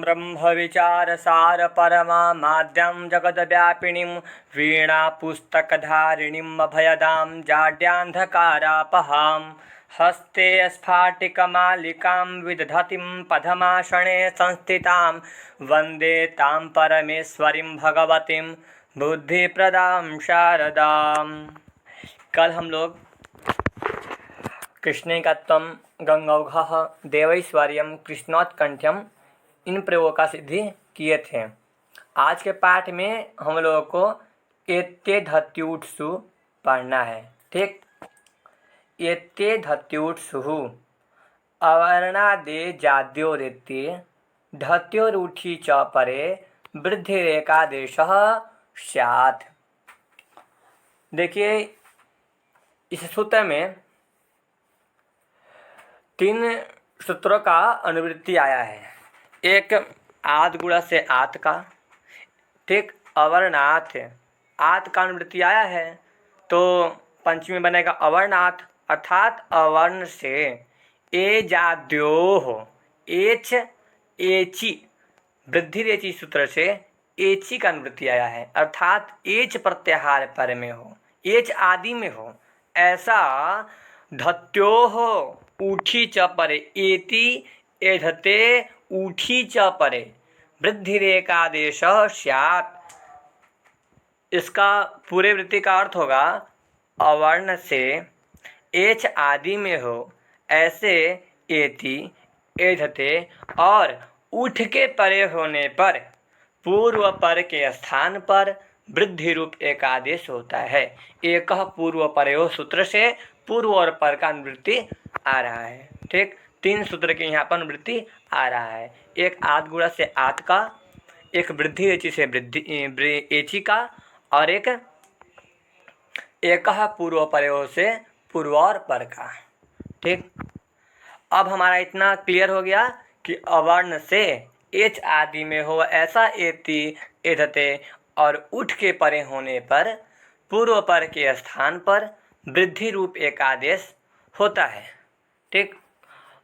ब्रह्मविचारसारपरमाद्यं जगद्व्यापिनीं वीणापुस्तकधारिणीं अभयदां जाड्यान्धकारापहां हस्ते स्फाटिकमालिकां विदधतीं पद्मासने संस्थितां वन्दे तां परमेश्वरीं भगवतीं बुद्धिप्रदां शारदाम्। कल हम लोग कृष्णैकत्वं गंगौघः देवैश्वर्यं कृष्णोत्कंठ्यम इन प्रयोगों का सिद्धि किए थे। आज के पाठ में हम लोगों को एत्ते धत्यूट्सु पढ़ना है। ठीक, एत्ते धत्यूट्सु अवर्णादे जाद्योरिति धत्योरूठी च परे वृद्धिरेकादेशः स्यात्। देखिए, इस सूत्र में 3 सूत्रों का अनुवृत्ति आया है। एक आद गुणा से आत का, ठीक, अवर्णात आत का अनुवृत्ति आया है तो पंचमी बनेगा अवर्णात, अर्थात अवर्ण से ए जाद्योः एच एची वृद्धि रेची सूत्र से एची का अनुवृत्ति आया है, अर्थात एच प्रत्याहार पर में हो, एच आदि में हो, ऐसा धत्योः ऊठी च परे एति एधते ऊठी च परे वृद्धिरेकादेश स्यात्। इसका पूरे वृत्ति का अर्थ होगा अवर्ण से एच आदि में हो ऐसे एति एधते और उठ के परे होने पर पूर्व पर के स्थान पर वृद्धि रूप एक आदेश होता है। एक पूर्व परयो सूत्र से पूर्व और पर का अनुवृत्ति आ रहा है। ठीक, 3 सूत्र के यहाँ पर अनुवृत्ति आ रहा है। एक आद गुणा से आत का, एक वृद्धि रेची से वृद्धि एची का, और एक पूर्व परयो से पूर्व और पर का। ठीक, अब हमारा इतना क्लियर हो गया कि अवर्ण से एच आदि में हो ऐसा एति एधते और उठ के परे होने पर पूर्व पर के स्थान पर वृद्धि रूप एक आदेश होता है। ठीक,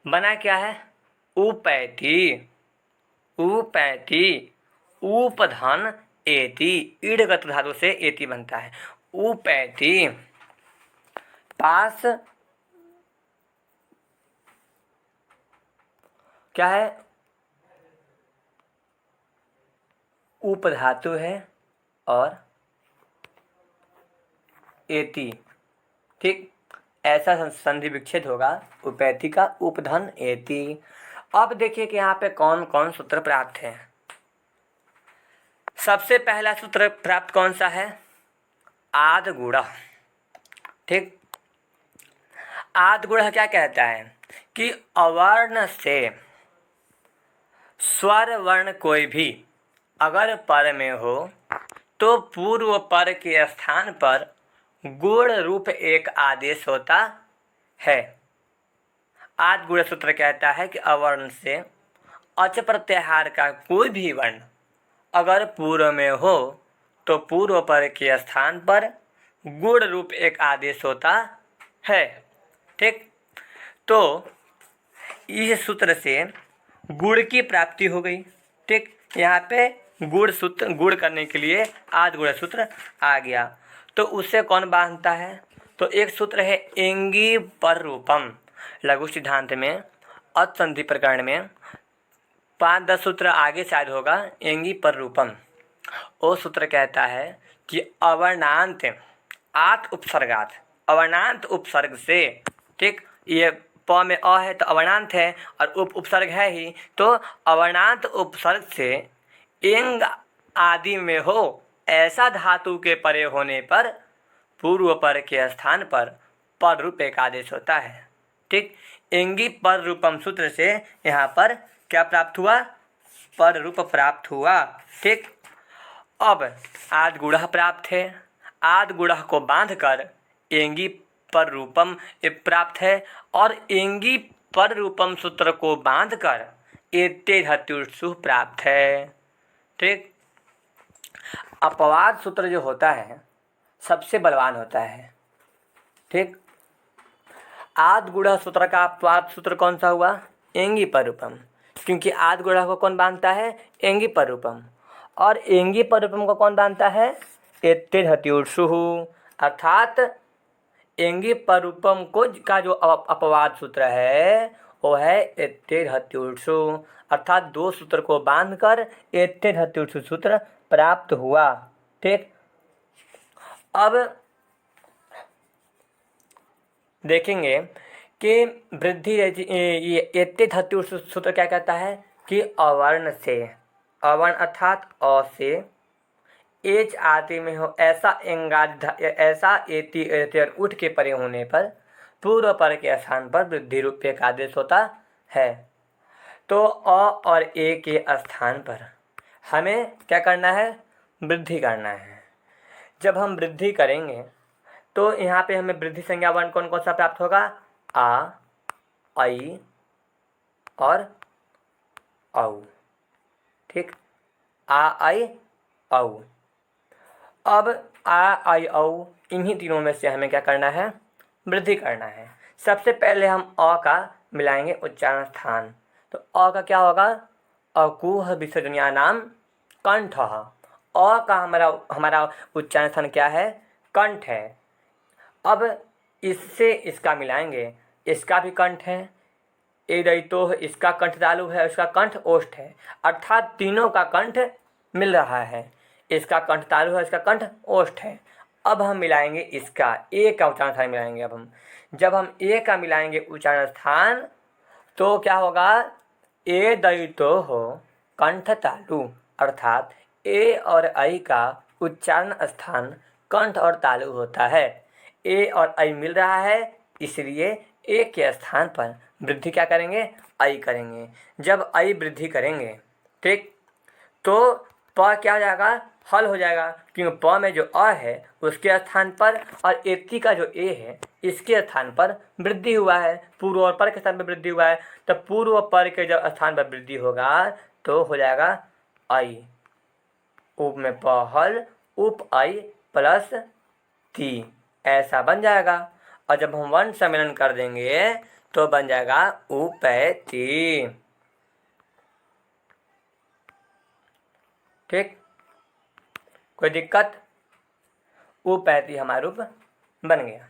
बना क्या है? उपैति, उपैति, उपधन एति, ईडगत धातु से एति बनता है। उपैति पास क्या है? उप धातु है और एति। ठीक, ऐसा संधि विच्छेद होगा उपैति का, उपधन एति। अब देखिए कि यहाँ पे कौन कौन सूत्र प्राप्त है। सबसे पहला सूत्र प्राप्त कौन सा है? आद गुणः। ठीक, आद गुणः क्या कहता है कि अवर्ण से स्वर वर्ण कोई भी अगर पर में हो तो पूर्व पर के स्थान पर गुण रूप एक आदेश होता है। आद गुण सूत्र कहता है कि अवर्ण से अच प्रत्याहार का कोई भी वर्ण अगर पूर्व में हो तो पूर्व पर के स्थान पर गुण रूप एक आदेश होता है। ठीक, तो इस सूत्र से गुण की प्राप्ति हो गई। ठीक, यहाँ पे गुण सूत्र, गुण करने के लिए आद गुण सूत्र आ गया। तो उससे कौन बांधता है? तो एक सूत्र है एंगी पर रूपम। लघु सिद्धांत में अत संधि प्रकरण में 5-10 सूत्र आगे शायद होगा एंगी पर रूपम। वो सूत्र कहता है कि अवर्णांत आत उपसर्गात, अवर्णांत उपसर्ग से, ठीक, ये प में अ है तो अवर्णांत है और उपसर्ग है ही, तो अवर्णांत उपसर्ग से एंग आदि में हो ऐसा धातु के परे होने पर पूर्व पर के स्थान पर पर रूप एक आदेश होता है। ठीक, एंगी पर रूपम सूत्र से यहाँ पर क्या प्राप्त हुआ? पर रूप प्राप्त हुआ। ठीक, अब आद गुणः प्राप्त है। आद गुणः को बांधकर एंगी पर रूपम प्राप्त है और एंगी पर रूपम सूत्र को बांधकर एत्ते धत्यूट्सु प्राप्त है। ठीक, अपवाद सूत्र जो होता है सबसे बलवान होता है। ठीक, आद गुणः सूत्र का अपवाद सूत्र कौन सा हुआ? एंगी पर रूपम। क्योंकि आद गुणा को कौन बांधता है? एंगी परूपम। और एंगी परूपम को कौन बांधता है? एत्तेर्हत्योर्षुः। अर्थात एंगी परूपम को का जो अपवाद सूत्र है वो है एत्तेर्हत्योर्षु। अर्थात दो सूत्र को बांधकर एत्तेर्हत्योर्षु सूत्र प्राप्त हुआ। ठीक, अब देखेंगे कि वृद्धि ये एत्तेर्हत्योर्षु सूत्र क्या कहता है कि अवर्ण से, अवर्ण अर्थात अ से एच आदि में हो ऐसा ऐसा एति एति और उठ के परे होने पर पूर्व पर के स्थान पर वृद्धि रूप एक आदेश होता है। तो अ और ए के स्थान पर हमें क्या करना है? वृद्धि करना है। जब हम वृद्धि करेंगे तो यहाँ पे हमें वृद्धि संज्ञा वर्ण कौन कौन सा प्राप्त होगा? आ, आई और औ। ठीक, आ, आई, औ। अब आ, आई, औ इन्हीं तीनों में से हमें क्या करना है? वृद्धि करना है। सबसे पहले हम अ का मिलाएंगे उच्चारण स्थान। तो अ का क्या होगा? अकुह विसर्जनीय नाम कंठ। अ का हमारा उच्चारण स्थान क्या है? कंठ है। अब इससे इसका मिलाएंगे, इसका भी कंठ है। ए दैतो इसका कंठ तालु है, इसका कंठ ओष्ठ है। अर्थात तीनों का कंठ मिल रहा है। इसका कंठ तालु है, इसका कंठ ओष्ठ है। अब हम मिलाएंगे इसका ए का उच्चारण स्थान मिलाएंगे। अब हम जब हम ए का मिलाएंगे उच्चारण स्थान तो क्या होगा? ए दैतो हो कंठ तालु। अर्थात ए और ऐ का उच्चारण स्थान कंठ और तालु होता है। ए और ऐ मिल रहा है, इसलिए ए के स्थान पर वृद्धि क्या करेंगे? ऐ करेंगे। जब ऐ वृद्धि करेंगे, ठीक, तो प क्या हो जाएगा? हल हो जाएगा, क्योंकि प में जो अ है उसके स्थान पर और एति का जो ए है इसके स्थान पर वृद्धि हुआ है। पूर्व और पर के स्थान पर वृद्धि हुआ है। तो पूर्व पर के जब स्थान पर वृद्धि होगा तो हो जाएगा ऐ। उप में प हल, उप ऐ प्लस ती, ऐसा बन जाएगा। और जब हम वर्ण सम्मेलन कर देंगे तो बन जाएगा उपैति। ठीक, कोई दिक्कत? उपैति हमारा रूप बन गया।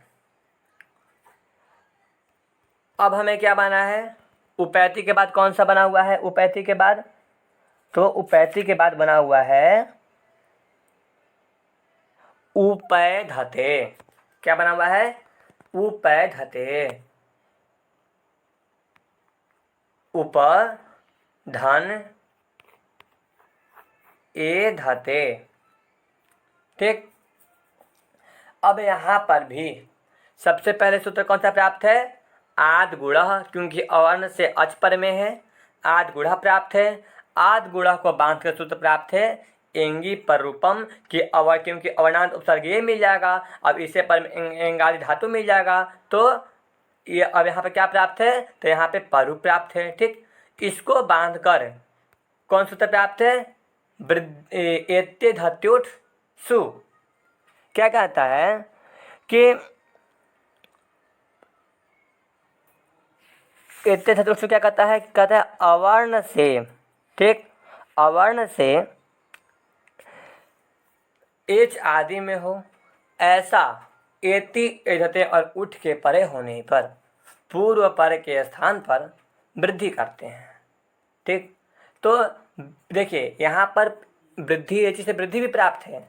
अब हमें क्या बना है? उपैति के बाद कौन सा बना हुआ है? उपैति के बाद तो उपैति के बाद बना हुआ है उपैधते। क्या बना हुआ है? उपैधते। उप धन ए धते। ठीक, अब यहाँ पर भी सबसे पहले सूत्र कौन सा प्राप्त है? आद गुणः, क्योंकि अवर्ण से अच पर में है, आद गुणः प्राप्त है। आद गुणः को बांध कर सूत्र प्राप्त है एंगी पर रूपम की अवर, क्योंकि अवर्णांत उपसर्ग ये मिल जाएगा। अब इसे पर एंगादि धातु मिल जाएगा। तो ये अब यहाँ पे क्या प्राप्त है? तो यहाँ पे परूप प्राप्त है। ठीक, इसको बांध कर कौन सूत्र प्राप्त है? एत्तेर्हत्योर् सु। क्या कहता है कि एत्तेर्हत्योर् सु क्या कहता है? कहता है अवर्ण से, ठीक, अवर्ण से एच आदि में हो ऐसा एति एधते और उठ के परे होने पर पूर्व पर के स्थान पर वृद्धि करते हैं। ठीक, तो देखिए यहाँ पर वृद्धि एच से वृद्धि भी प्राप्त है,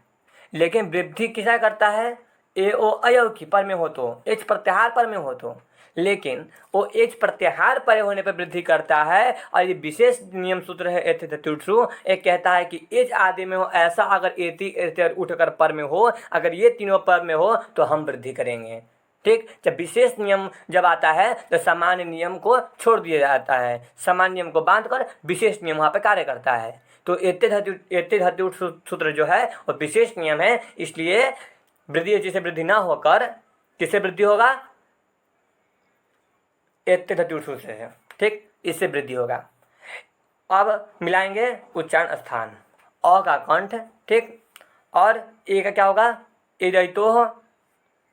लेकिन वृद्धि किसा करता है? ए ओ अयव की पर में हो तो, एच प्रत्याहार पर में हो तो, लेकिन वो एच प्रत्याहार पर होने पर वृद्धि करता है। और ये विशेष नियम सूत्र है एत्तेर्हत्योर्। एक कहता है कि एच आदि में हो ऐसा अगर एति एति उठकर पर में हो, अगर ये तीनों पर में हो तो हम वृद्धि करेंगे। ठीक, जब विशेष नियम जब आता है तो सामान्य नियम को छोड़ दिया जाता है, सामान्य नियम को बांधकर विशेष नियम वहाँ पे कार्य करता है। तो एत्तेर्हत्योर् सूत्र जो है वो विशेष नियम है, इसलिए वृद्धि एच से वृद्धि ना होकर किससे वृद्धि होगा? एत्तेर्हत्योर् सु से है। ठीक, इससे वृद्धि होगा। अब मिलाएंगे उच्चारण स्थान। अ का कंठ, ठीक, और ए का क्या होगा? ए दैतो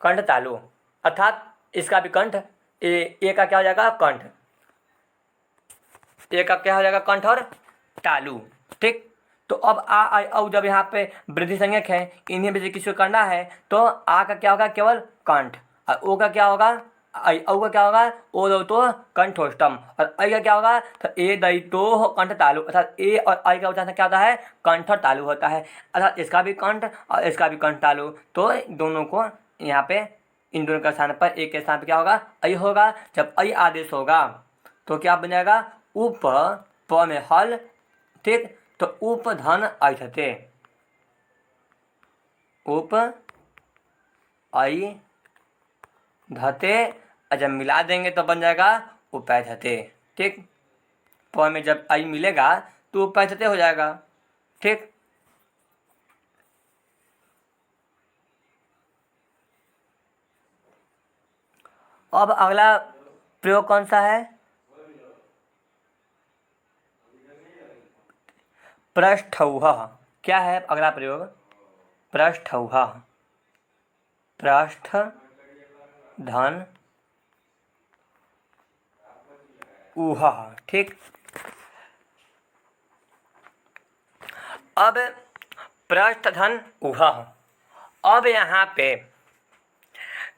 कंठ तालु, अर्थात इसका भी कंठ ए का क्या हो जाएगा? कंठ। एक का क्या हो जाएगा, कंठ और तालु। ठीक, तो अब आ आई औ जब यहाँ पे वृद्धि संज्ञक है, इन्हीं में से किसी को करना है तो आ का क्या होगा, केवल कंठ, और ओ का क्या होगा, आई औ का क्या होगा, ओ दो तो कंठोष्टम, और आई का क्या होगा, तो ए दई तो कंठ तालु, अर्थात ए और आई का उच्चारण क्या होता है, कंठ और तालु होता है, अर्थात इसका भी कंठ और इसका भी कंठ तालु। तो दोनों को यहाँ पे, इन दोनों के स्थान पर एक के स्थान पर क्या होगा, ऐ होगा। जब ऐ आदेश होगा तो क्या बन जाएगा, उप प में हल। ठीक, तो उप धन ऐठते, उप ऐ धते, जब मिला देंगे तो बन जाएगा उपैधते। ठीक, प में जब ऐ मिलेगा तो उपैधते हो जाएगा। ठीक, अब अगला प्रयोग कौन सा है, पृष्ठौह। क्या है अगला प्रयोग, पृष्ठौह, पृष्ठ धन ऊह। ठीक, अब पृष्ठ धन ऊह, अब यहाँ पे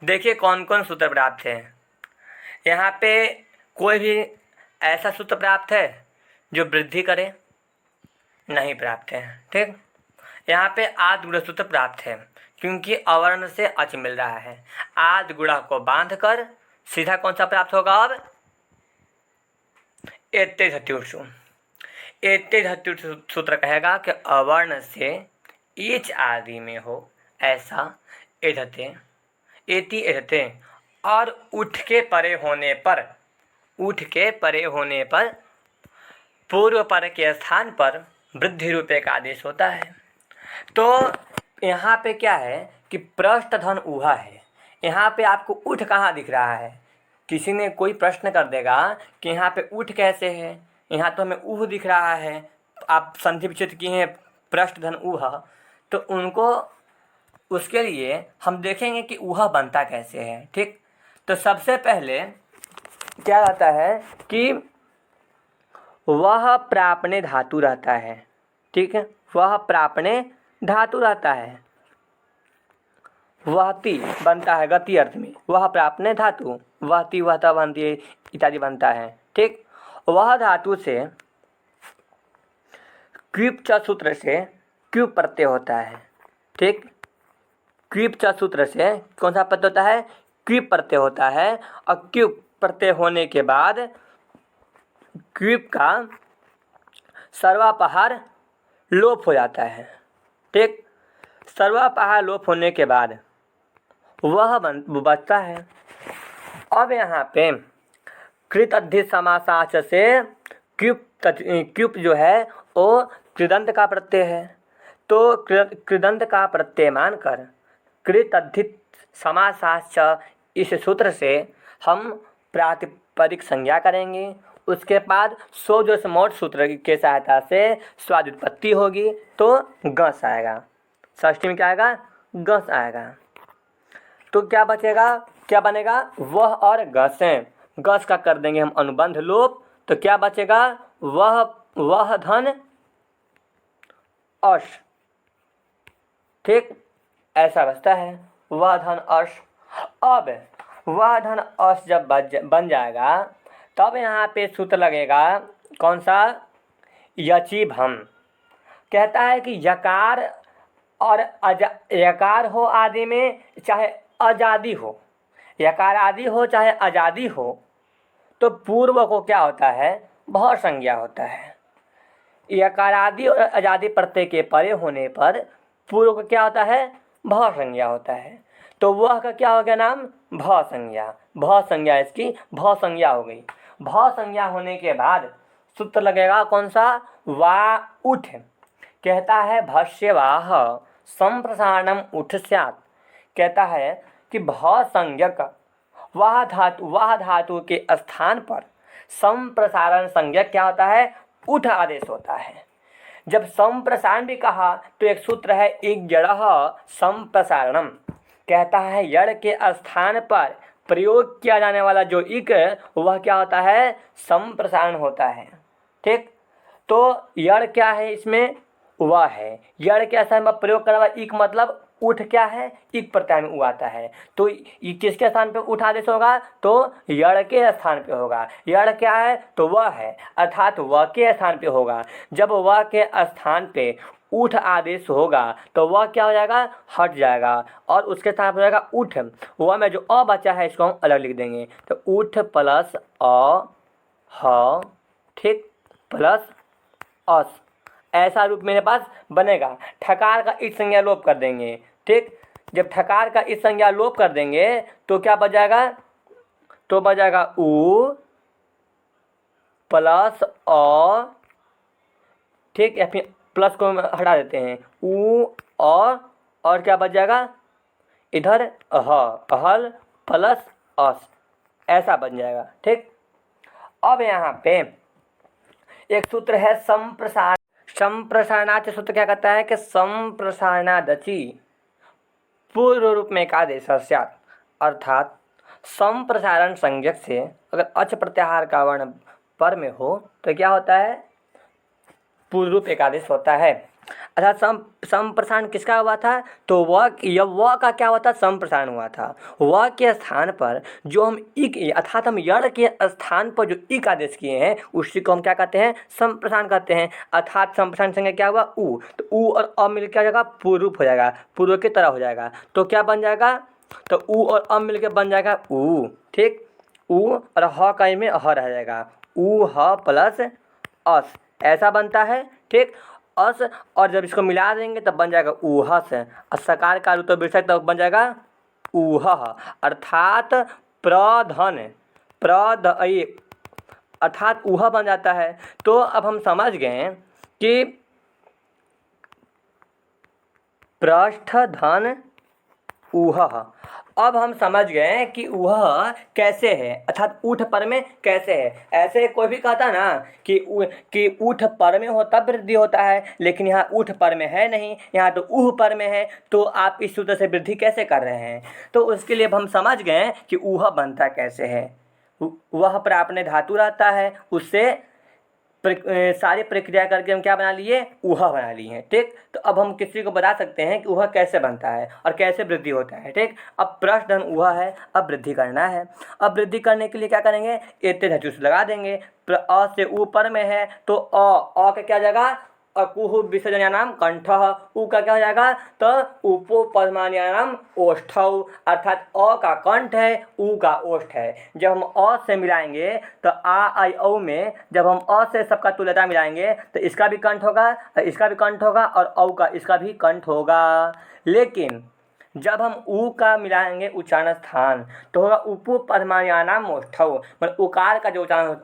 देखिए कौन कौन सूत्र प्राप्त है। यहाँ पे कोई भी ऐसा सूत्र प्राप्त है जो वृद्धि करे, नहीं प्राप्त है। ठीक, यहाँ पे आद गुण सूत्र प्राप्त है, क्योंकि अवर्ण से अच मिल रहा है। आद गुणा को बांध कर सीधा कौन सा प्राप्त होगा, अब एत्ते धत्युषु। एत्ते धत्युषु सूत्र कहेगा कि अवर्ण से ईच आदि में हो ऐसा एधते, एति एधते, और उठ के परे होने पर, उठ के परे होने पर पूर्व पर के स्थान पर वृद्धि रूपे का आदेश होता है। तो यहाँ पे क्या है कि पृष्ठ धन ऊहा है। यहाँ पे आपको उठ कहाँ दिख रहा है, किसी ने कोई प्रश्न कर देगा कि यहाँ पे उठ कैसे है, यहाँ तो हमें ऊह दिख रहा है, आप संधि विच्छेद किए हैं पृष्ठ धन ऊह, तो उनको उसके लिए हम देखेंगे कि ऊह बनता कैसे है। ठीक, तो सबसे पहले क्या रहता है कि वह प्रापणे धातु रहता है। ठीक है, वह प्रापणे धातु रहता है, वहती बनता है गति अर्थ में, वह प्रापणे धातु, वहती वहता वहंती इत्यादि बनता है। ठीक, वह धातु से क्विप च सूत्र से क्यूप प्रत्यय होता है। ठीक, क्विप च सूत्र से कौन सा प्रत्यय होता है, क्विप प्रत्यय होता है, और क्यूप प्रत्यय होने के बाद क्विप का सर्वापहार लोप हो जाता है। ठीक, सर्वापहार लोप होने के बाद वह बचता है। अब यहाँ पे कृत अधीत समासाच से क्युप जो है वो कृदंत का प्रत्यय है, तो कृदंत का प्रत्यय मानकर कृत अधीत समासाच इस सूत्र से हम प्रातिपदिक संज्ञा करेंगे। उसके बाद सो जो मोट सूत्र के सहायता से स्वाद उत्पत्ति होगी तो गस आएगा, षष्ठी में क्या आएगा, गस आएगा। तो क्या बचेगा, क्या बनेगा, वह और गसें, गस का कर देंगे हम अनुबंध लोप, तो क्या बचेगा, वह धन अश। ठीक, ऐसा बचता है वह धन अश। अब वह धन अश जब बन जाएगा तब यहाँ पे सूत्र लगेगा कौन सा, यची भम। कहता है कि यकार और यकार हो आदि में चाहे आजादी हो, यकार आदि हो चाहे आजादी हो, तो पूर्व को क्या होता है, भव संज्ञा होता है। यकार आदि और आजादी प्रत्यय के परे होने पर पूर्व को क्या होता है, भव संज्ञा होता है। तो वह का क्या हो गया नाम, भव संज्ञा। भव संज्ञा, इसकी भव संज्ञा हो गई। भव संज्ञा होने के बाद सूत्र लगेगा कौन सा, वा उठ। कहता है भस्यवाह संप्रसारणम उठ स्यात्। कहता है कि भव संज्ञक वह धातु के स्थान पर संप्रसारण संज्ञक क्या होता है, उठ आदेश होता है। जब संप्रसारण भी कहा तो एक सूत्र है एक जड़ संप्रसारणम। कहता है यड़ के स्थान पर प्रयोग किया जाने वाला जो इक वह क्या होता है, संप्रसारण होता है। ठीक। तो यड़ क्या है इसमें, वह है। यड़ के स्थान पर प्रयोग करा हुआ इक मतलब उठ क्या है, इक प्रत्यय में उ आता है। तो ये किसके स्थान पे उठ आदेश होगा, तो यड़ के स्थान पे होगा। यड़ क्या है, तो वह है, अर्थात वह के स्थान पे होगा। जब वह के स्थान पे उठ आदेश होगा तो वह क्या हो जाएगा, हट जाएगा और उसके साथ हो जाएगा उठ। वह में जो अ बचा है इसको हम अलग लिख देंगे। तो उठ प्लस अ ह, ठीक, प्लस अस, ऐसा रूप मेरे पास बनेगा। ठकार का इस संज्ञा लोप कर देंगे, ठीक। जब ठकार का इस संज्ञा लोप कर देंगे तो क्या बच जाएगा, तो बच जाएगा उ प्लस अ, ठीक, या फिर प्लस को हटा देते हैं, उ और क्या बच जाएगा इधर ह, अहल प्लस अस, ऐसा बन जाएगा, ठीक। अब यहाँ पे एक सूत्र है संप्रसारण। संप्रसारणार्थ सूत्र क्या कहता है कि संप्रसारणादचि पूर्व रूप में एक आदेश स्यात्, अर्थात संप्रसारण संज्ञक से अगर अच प्रत्याहार का वर्ण पर में हो तो क्या होता है, पूर्व रूप एकादेश होता है। अर्थात संप्रसारण किसका हुआ था, तो वह का क्या हुआ था, संप्रसारण हुआ था। वह के स्थान पर जो हम इक, अर्थात हम यड़ के स्थान पर जो इक आदेश किए हैं उसी को हम क्या कहते हैं, संप्रसारण कहते हैं। अर्थात संप्रसारण संज्ञा क्या हुआ, उ, तो उ और अ मिल क्या हो जाएगा, पूर्व रूप हो जाएगा, पूर्व की तरह हो जाएगा। तो क्या बन जाएगा, तो उ और अ मिल के बन जाएगा उ, ठीक। उ और ह का में ह रह जाएगा, उ ह प्लस अस, ऐसा बनता है, ठीक। अस और जब इसको मिला देंगे तब बन जाएगा ऊहस, और सकार का रूप विषय तब बन जाएगा ऊह, अर्थात प्रधन, अर्थात ऊह बन जाता है। तो अब हम समझ गए कि पृष्ठधन ऊह। अब हम समझ गए कि वह कैसे है, अर्थात ऊठ पर में कैसे है। ऐसे कोई भी कहता ना कि ऊठ पर में हो तब वृद्धि होता है, लेकिन यहाँ ऊठ पर में है नहीं, यहाँ तो ऊह पर में है, तो आप इस सूत्र से वृद्धि कैसे कर रहे हैं। तो उसके लिए अब हम समझ गए कि ऊह बनता कैसे है। वह पर आपने धातु रहता है, उससे सारी प्रक्रिया करके हम क्या बना लिए, ऊहा बना लिए हैं, ठीक। तो अब हम किसी को बता सकते हैं कि ऊहा कैसे बनता है और कैसे वृद्धि होता है, ठीक। अब पृष्ठधन ऊहा है, अब वृद्धि करना है। अब वृद्धि करने के लिए क्या करेंगे, एते धातु से लगा देंगे। अ से ऊपर में है तो अ का क्या हो जाएगा, अकुह विसर्जन्यानाम कंठः, उ का क्या हो जाएगा, तो उपोपदमान्यानाम ओष्ठौ, अर्थात अ का कंठ है, उ का ओष्ठ है। जब हम अ से मिलाएंगे तो आ आई औ में जब हम अ से सबका तुल्यता मिलाएंगे तो इसका भी कंठ होगा, इसका भी कंठ होगा और औ का इसका भी कंठ होगा। लेकिन जब हम उ का मिलाएंगे उच्चारण स्थान तो होगा उपोपदमान्यानाम ओष्ठौ, मतलब उकार का जो उच्चारण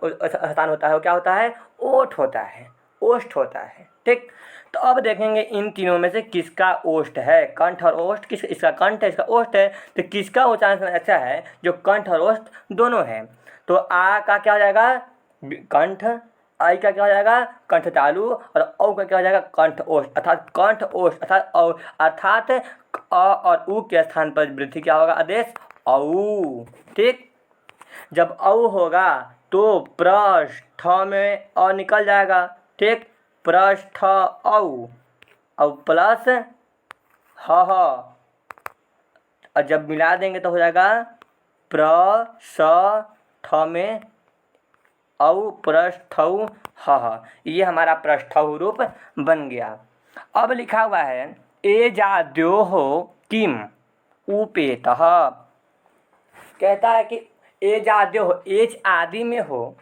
स्थान होता है वो क्या होता है, ओठ होता है, ओष्ठ होता है, ठीक। तो अब देखेंगे इन तीनों में से किसका ओष्ठ है, कंठ और ओष्ठ, किस, इसका कंठ है, इसका ओष्ठ है, तो किसका उच्चारण अच्छा है, जो कंठ और ओष्ठ दोनों है। तो आ का क्या हो जाएगा, कंठ, आई का क्या हो जाएगा, कंठ तालु, और औ का क्या हो जाएगा, कंठ ओष्ठ, अर्थात कंठ ओष्ठ, अर्थात औ, अर्थात अ और उ के स्थान पर वृद्धि क्या होगा, आदेश औ, ठीक। जब औ होगा तो पृष्ठ में अ निकल जाएगा, ठीक, पृष्ठ औ, और प्लस ह, और जब मिला देंगे तो हो जाएगा पृष्ठ में औ पृष्ठौ ह, ये हमारा पृष्ठौ रूप बन गया। अब लिखा हुआ है एजाद्योः किम उपेतः, कहता है कि एजाद्योः, एच आदि में हो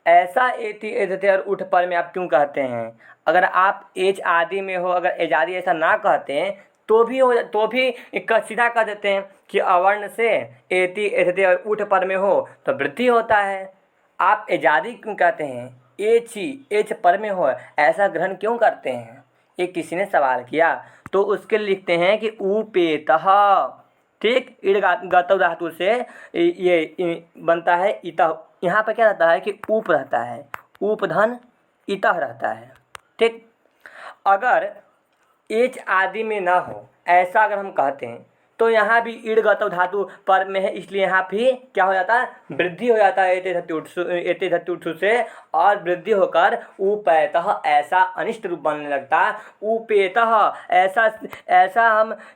ऐसा एति एधते और उठ पर में आप क्यों कहते हैं। अगर आप एच आदि में हो, अगर एजादि ऐसा ना कहते हैं तो भी सीधा कह देते हैं कि अवर्ण से एति एधते और उठ पर में हो तो वृद्धि होता है। आप एजादी क्यों कहते हैं, एच ही एच पर में हो ऐसा ग्रहण क्यों करते हैं, ये किसी ने सवाल किया। तो उसके लिखते हैं कि उपेतः, ठीक, ईड़ गतौ धातु से ये बनता है इतः। यहाँ पर क्या रहता है कि उप रहता है, उपधन इतः रहता है, ठीक। अगर एच आदि में ना हो ऐसा अगर हम कहते हैं तो यहाँ भी ईड़ गतव धातु पर में है, इसलिए यहाँ भी क्या हो जाता है, वृद्धि हो जाता है एते धत्ते उत्सु से, और वृद्धि होकर उपेतः ऐसा अनिष्ट रूप बनने लगता है। उपेतः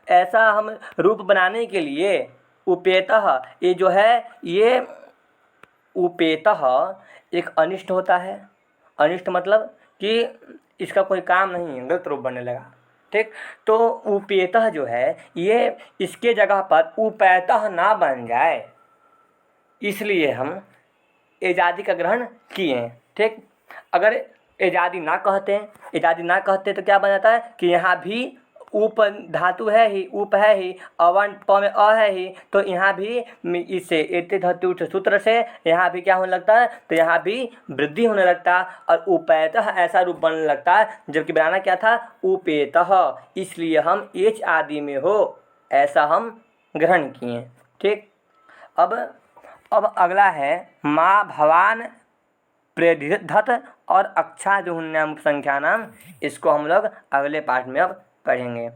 ऐसा हम रूप बनाने के लिए उपेतः ये जो है ये उपेतः एक अनिष्ट होता है। अनिष्ट मतलब कि इसका कोई काम नहीं है, गलत रूप बनने लगा। ठीक, तो उपेतः जो है ये इसके जगह पर उपेतः ना बन जाए, इसलिए हम एजादी का ग्रहण किए हैं। ठीक, अगर एजादी ना कहते तो क्या बन जाता है कि यहाँ भी उप धातु है ही, उप है ही, अवन प में अ है ही, तो यहाँ भी इससे एते धातु उठ सूत्र से यहाँ भी क्या होने लगता है, तो यहाँ भी वृद्धि होने लगता है और उपेतः ऐसा रूप बनने लगता है, जबकि बनाना क्या था, उपेतः, इसलिए हम एच आदि में हो ऐसा हम ग्रहण किए। ठीक, अब अगला है माँ भवान प्रेधिधत और अक्षा जो संख्या नाम, इसको हम लोग अगले पाठ में अब पढ़ेंगे।